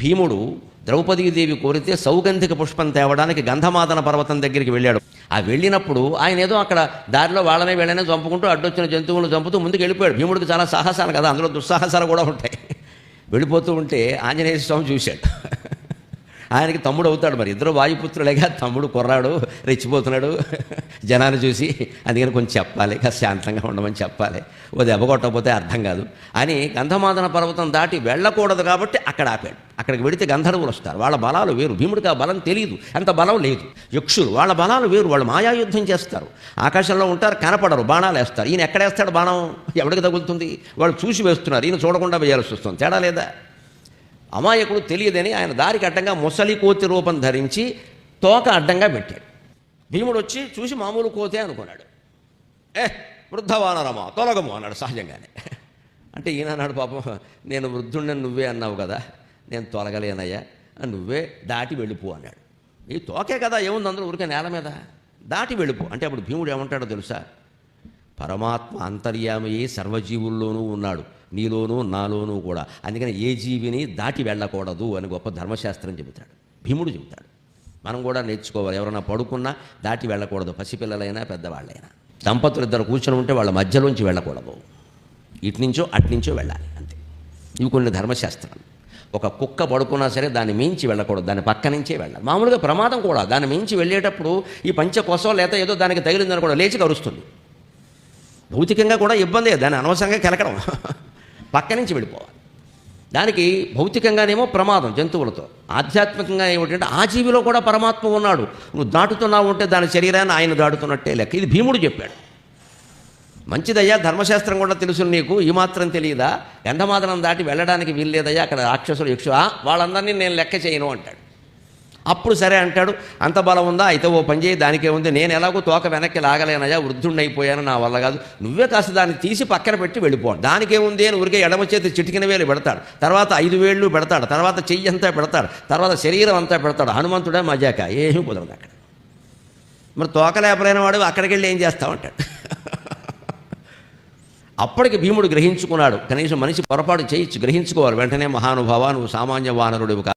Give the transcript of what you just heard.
భీముడు ద్రౌపదీదేవి కోరితే సౌగంధిక పుష్పం తేవడానికి గంధమాదన పర్వతం దగ్గరికి వెళ్ళాడు. ఆ వెళ్ళినప్పుడు ఆయన ఏదో అక్కడ దారిలో వాళ్ళనే వీళ్ళనే చంపుకుంటూ అడ్డొచ్చిన జంతువులను చంపుతూ ముందుకు వెళ్ళిపోయాడు. భీముడికి చాలా సాహసాలు కదా, అందులో దుస్సాహసాలు కూడా ఉంటాయి. వెళ్ళిపోతూ ఉంటే ఆంజనేయ స్వామి చూశాడు. ఆయనకి తమ్ముడు అవుతాడు, మరి ఇద్దరు వాయుపుత్రులేగా. తమ్ముడు కుర్రాడు, రెచ్చిపోతున్నాడు జనాన్ని చూసి, అందుకని కొంచెం చెప్పాలి, కాస్త శాంతంగా ఉండమని చెప్పాలి, ఓ దెబ్బ కొట్టకపోతే అర్థం కాదు అని గంధమాదన పర్వతం దాటి వెళ్ళకూడదు కాబట్టి అక్కడ ఆపాడు. అక్కడికి వెళితే గంధర్వులు వస్తారు, వాళ్ళ బలాలు వేరు. భీముడికి ఆ బలం తెలియదు, అంత బలం లేదు. యక్షులు వాళ్ళ బలాలు వేరు, వాళ్ళు మాయాయుద్ధం చేస్తారు, ఆకాశంలో ఉంటారు, కనపడరు, బాణాలు వేస్తారు. ఈయన ఎక్కడేస్తాడు బాణం, ఎవడికి తగులుతుంది? వాళ్ళు చూసి వేస్తున్నారు, ఈయన చూడకుండా వేయాల్సి వస్తుంది. తేడా లేదా? అమాయకుడు తెలియదని ఆయన దారికి అడ్డంగా ముసలి కోతి రూపం ధరించి తోక అడ్డంగా పెట్టాడు. భీముడు వచ్చి చూసి మామూలు కోతే అనుకున్నాడు. వృద్ధవానరమా తొలగము అన్నాడు సహజంగానే. అంటే ఈయన అన్నాడు, పాపం నేను వృద్ధుడిని నువ్వే అన్నావు కదా, నేను తొలగలేనయ్యా, నువ్వే దాటి వెళ్ళిపో అన్నాడు. ఈ తోకే కదా, ఏముంది అందరూ ఊరికే నేల మీద, దాటి వెళ్ళిపో అంటే. అప్పుడు భీముడు ఏమంటాడో తెలుసా? పరమాత్మ అంతర్యామి సర్వజీవుల్లోనూ ఉన్నాడు, నీలోనూ నాలోనూ కూడా. అందుకని ఏ జీవిని దాటి వెళ్ళకూడదు అని గొప్ప ధర్మశాస్త్రం చెబుతాడు, భీముడు చెబుతాడు. మనం కూడా నేర్చుకోవాలి. ఎవరైనా పడుకున్నా దాటి వెళ్ళకూడదు, పసిపిల్లలైనా పెద్దవాళ్ళైనా. దంపతులు ఇద్దరు కూర్చొని ఉంటే వాళ్ళ మధ్యలోంచి వెళ్ళకూడదు, ఇటునుంచో అటునుంచో వెళ్ళాలి, అంతే. ఇవి కొన్ని ధర్మశాస్త్రాలు. ఒక కుక్క పడుకున్నా సరే దాన్ని మించి వెళ్ళకూడదు, దాని పక్క నుంచే వెళ్ళాలి. మామూలుగా ప్రమాదం కూడా, దాన్ని మించి వెళ్ళేటప్పుడు ఈ పంచకోసం లేకపోతే ఏదో దానికి తగిలిందని కూడా లేచి కరుస్తుంది. భౌతికంగా కూడా ఇబ్బందే, దాన్ని అనవసరంగా కెలకడం, పక్క నుంచి వెళ్ళిపోవాలి. దానికి భౌతికంగానేమో ప్రమాదం జంతువులతో, ఆధ్యాత్మికంగా ఏమిటంటే ఆ జీవిలో కూడా పరమాత్మ ఉన్నాడు. నువ్వు దాటుతున్నావు ఉంటే దాని శరీరాన్ని ఆయన దాటుతున్నట్టే లెక్క. ఇది భీముడు చెప్పాడు. మంచిదయ్యా, ధర్మశాస్త్రం కూడా తెలుసు నీకు, ఈ మాత్రం తెలియదా? గంధమాదనం దాటి వెళ్ళడానికి వీల్లేదయ్యా, అక్కడ రాక్షసులు యక్షు వాళ్ళందరినీ నేను లెక్క చేయను అంటాడు. అప్పుడు సరే అంటాడు, అంత బలం ఉందా, అయితే ఓ పని చేయి, దానికే ఉంది, నేను ఎలాగో తోక వెనక్కి లాగలేనయ్యా, వృద్ధుడిని అయిపోయాను, నా వల్ల కాదు, నువ్వే కాస్త దాన్ని తీసి పక్కన పెట్టి వెళ్ళిపోవాలి. దానికేముంది అని ఊరికే ఎడమ చేతి చిటికిన వేలు పెడతాడు, తర్వాత 5 వేళ్ళు పెడతాడు, తర్వాత చెయ్యి అంతా పెడతాడు, తర్వాత శరీరం అంతా పెడతాడు. హనుమంతుడే మజాక, ఏమీ కుదరదు అక్కడ. మరి తోక లేపలేని వాడు అక్కడికి వెళ్ళి ఏం చేస్తామంటాడు. అప్పటికి భీముడు గ్రహించుకున్నాడు, కనీసం మనిషి పొరపాటు చేయొచ్చు, గ్రహించుకోవాలి వెంటనే, మహానుభావ నువ్వు సామాన్య వానరుడివి కాదు.